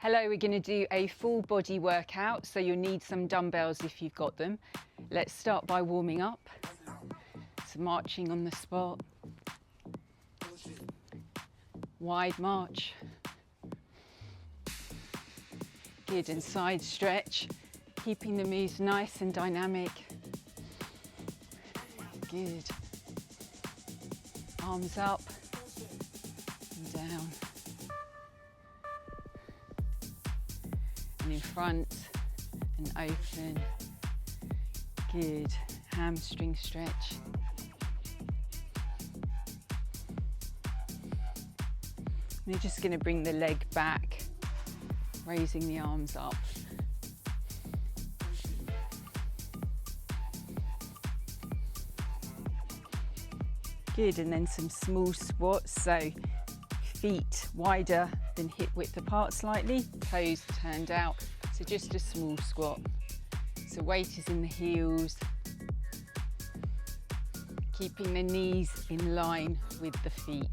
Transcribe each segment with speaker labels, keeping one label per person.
Speaker 1: Hello, we're going to do a full body workout, so you'll need some dumbbells if you've got them. Let's start by warming up. So marching on the spot. Wide march. Good, and side stretch. Keeping the moves nice and dynamic. Good. Arms up and down. And in front and open. Good. Hamstring stretch. And you're just going to bring the leg back, raising the arms up. Good, and then some small squats, so feet wider than hip width apart slightly, toes turned out, so just a small squat. So weight is in the heels, keeping the knees in line with the feet,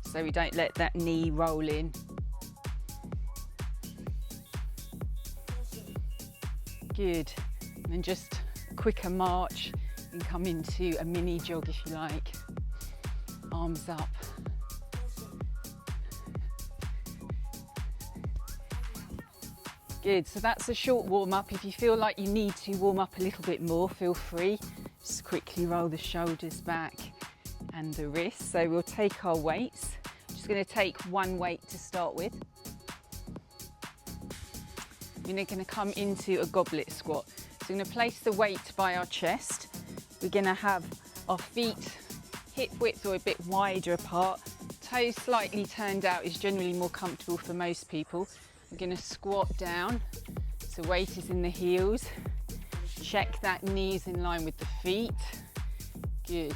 Speaker 1: so we don't let that knee roll in. Good, and then just a quicker march and come into a mini jog if you like. Arms up. Good, so that's a short warm up. If you feel like you need to warm up a little bit more, feel free. Just quickly roll the shoulders back and the wrists. So we'll take our weights. Just going to take one weight to start with. We're going to come into a goblet squat. So we're going to place the weight by our chest. We're going to have our feet hip width or a bit wider apart. Toes slightly turned out is generally more comfortable for most people. We're going to squat down, so weight is in the heels. Check that knees in line with the feet. Good.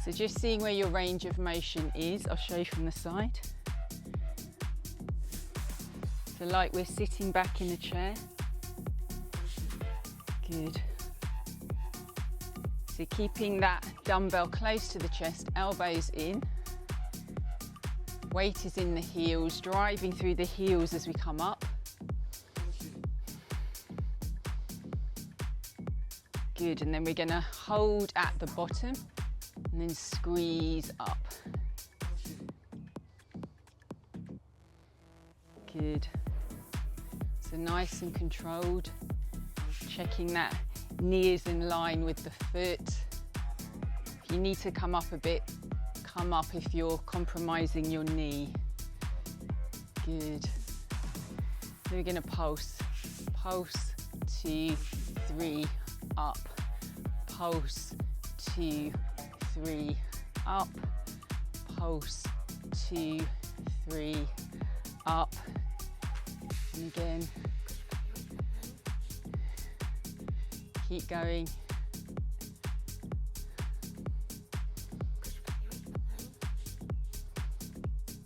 Speaker 1: So just seeing where your range of motion is, I'll show you from the side. So like we're sitting back in the chair. Good. So keeping that dumbbell close to the chest, elbows in. Weight is in the heels, driving through the heels as we come up. Good, and then we're going to hold at the bottom and then squeeze up. Good. So nice and controlled. Checking that knee is in line with the foot. If you need to come up a bit, come up if you're compromising your knee. Good. Then we're going to pulse. Pulse, 2, 3, up. Pulse, 2, 3, up. Pulse, 2, 3, up. And again. Keep going.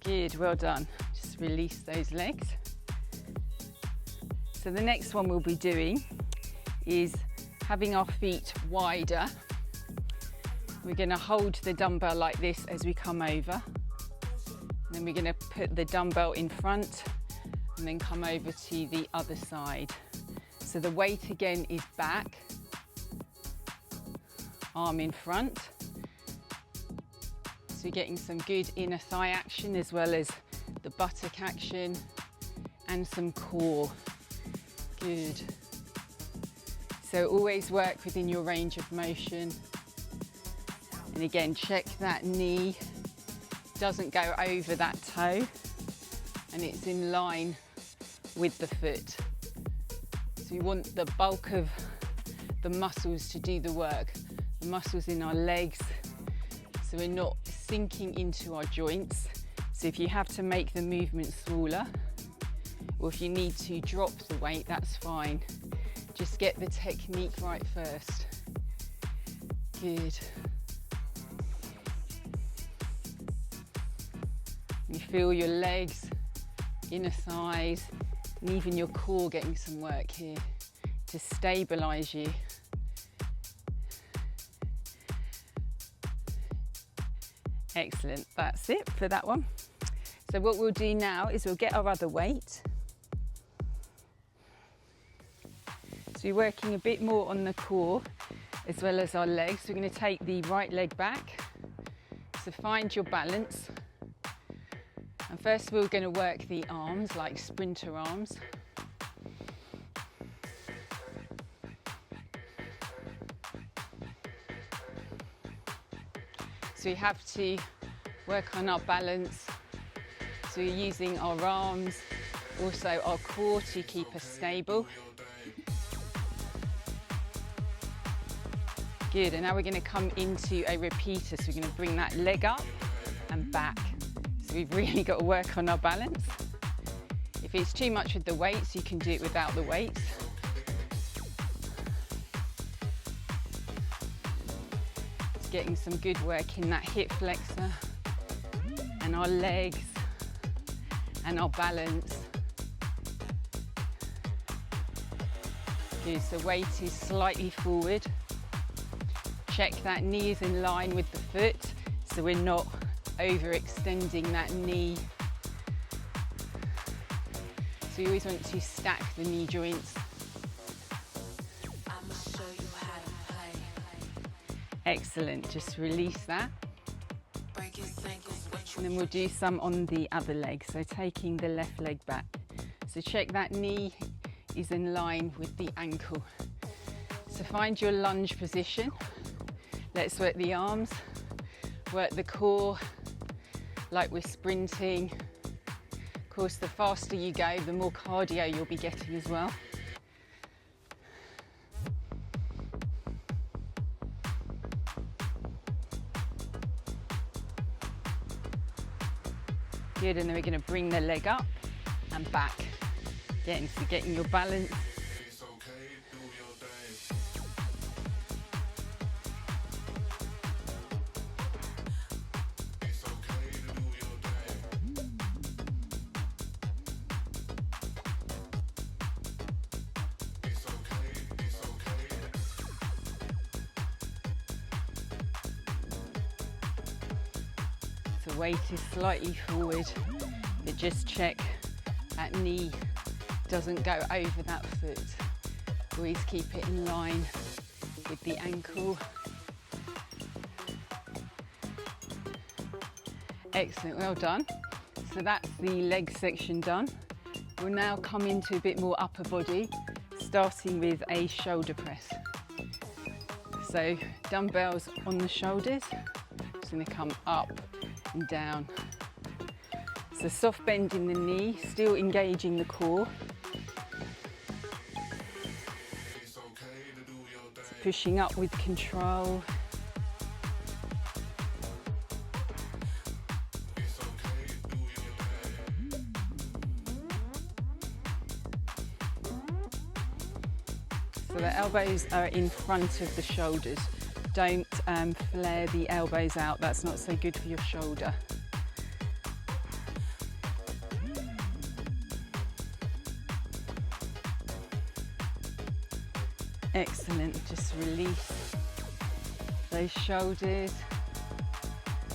Speaker 1: Good, well done. Just release those legs. So the next one we'll be doing is having our feet wider. We're going to hold the dumbbell like this as we come over. And then we're going to put the dumbbell in front and then come over to the other side. So the weight again is back, arm in front. So you're getting some good inner thigh action as well as the buttock action and some core. Good. So always work within your range of motion. And again, check that knee doesn't go over that toe and it's in line with the foot. So we want the bulk of the muscles to do the work, the muscles in our legs, so we're not sinking into our joints. So if you have to make the movement smaller, or if you need to drop the weight, that's fine. Just get the technique right first. Good. You feel your legs, inner thighs, and even your core getting some work here to stabilize you. Excellent, that's it for that one. So what we'll do now is we'll get our other weight. So we're working a bit more on the core as well as our legs. We're going to take the right leg back. So find your balance. And first we're going to work the arms like sprinter arms. So we have to work on our balance. So we're using our arms, also our core to keep us stable. Good, and now we're going to come into a repeater. So we're going to bring that leg up and back. So we've really got to work on our balance. If it's too much with the weights, you can do it without the weights. Getting some good work in that hip flexor and our legs and our balance. Good, so weight is slightly forward. Check that knee is in line with the foot, so we're not overextending that knee. So you always want to stack the knee joints. Excellent, just release that. And then we'll do some on the other leg, so taking the left leg back. So check that knee is in line with the ankle. So find your lunge position. Let's work the arms, work the core like we're sprinting. Of course, the faster you go, the more cardio you'll be getting as well. Good, and then we're going to bring the leg up and back. Again, so getting your balance. So weight is slightly forward, but just check that knee doesn't go over that foot. Always keep it in line with the ankle. Excellent, well done. So that's the leg section done. We'll now come into a bit more upper body, starting with a shoulder press. So dumbbells on the shoulders, just going to come up and down. So soft bend in the knee, still engaging the core. So pushing up with control. So the elbows are in front of the shoulders. Don't flare the elbows out, that's not so good for your shoulder. Excellent, just release those shoulders.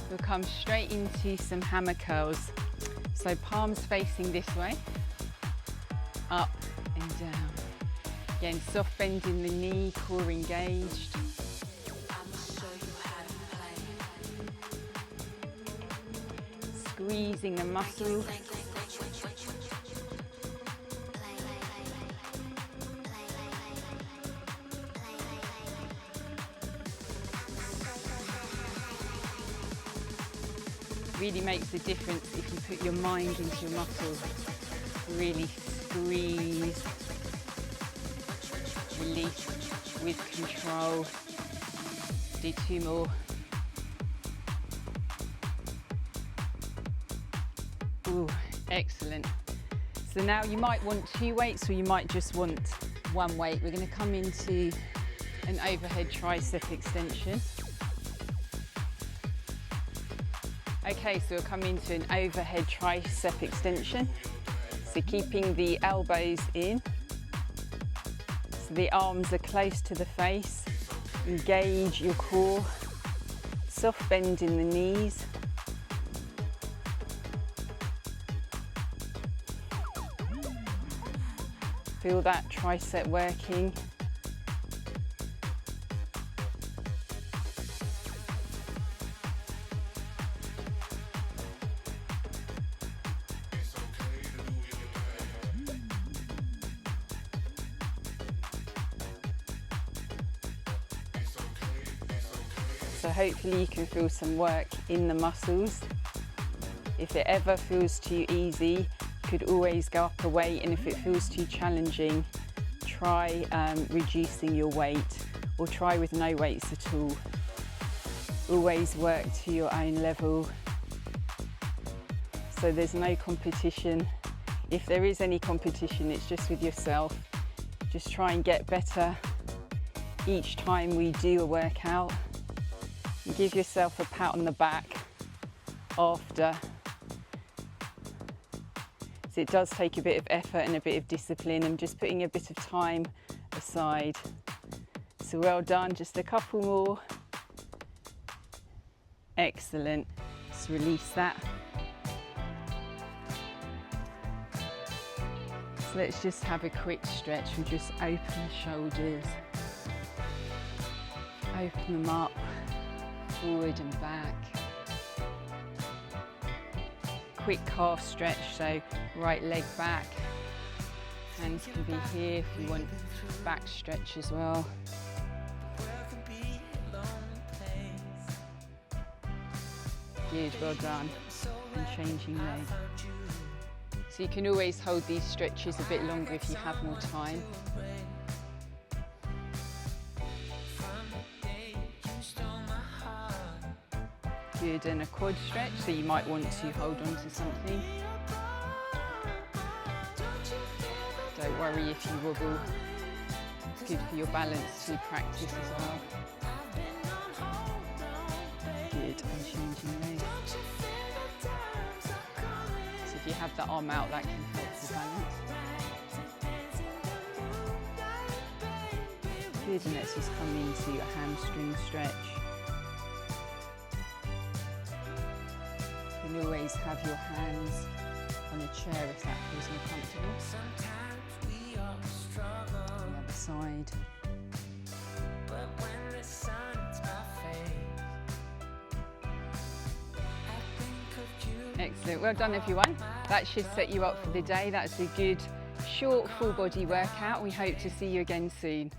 Speaker 1: We'll come straight into some hammer curls. So palms facing this way, up and down. Again, soft bend in the knee, core engaged. Squeezing the muscles. Really makes a difference if you put your mind into your muscles. Really squeeze, release with control. Do 2 more. Ooh, excellent. So now you might want 2 weights or you might just want 1 weight. We're going to come into an overhead tricep extension. Okay, so we'll come into an overhead tricep extension. So keeping the elbows in. So the arms are close to the face. Engage your core. Soft bend in the knees. Feel that tricep working. So hopefully you can feel some work in the muscles. If it ever feels too easy, you could always go up a weight, and if it feels too challenging, try reducing your weight or try with no weights at all. Always work to your own level. So there's no competition. If there is any competition, it's just with yourself. Just try and get better each time we do a workout. Give yourself a pat on the back after. So it does take a bit of effort and a bit of discipline and just putting a bit of time aside. So well done, just a couple more. Excellent. Just release that. So let's just have a quick stretch. We'll just open the shoulders. Open them up. Forward and back. Quick calf stretch, so right leg back. Hands can be here if you want back stretch as well. Good, well done. And changing leg. So you can always hold these stretches a bit longer if you have more time. Good, and a quad stretch, so you might want to hold on to something. Don't worry if you wobble. It's good for your balance to practice as well. Good, and changing legs. So if you have the arm out, that can help your balance. Good, and let's just come into a hamstring stretch. You can always have your hands on a chair if that feels more comfortable. On the other side. Excellent, well done everyone. That should set you up for the day. That's a good short full body workout. We hope to see you again soon.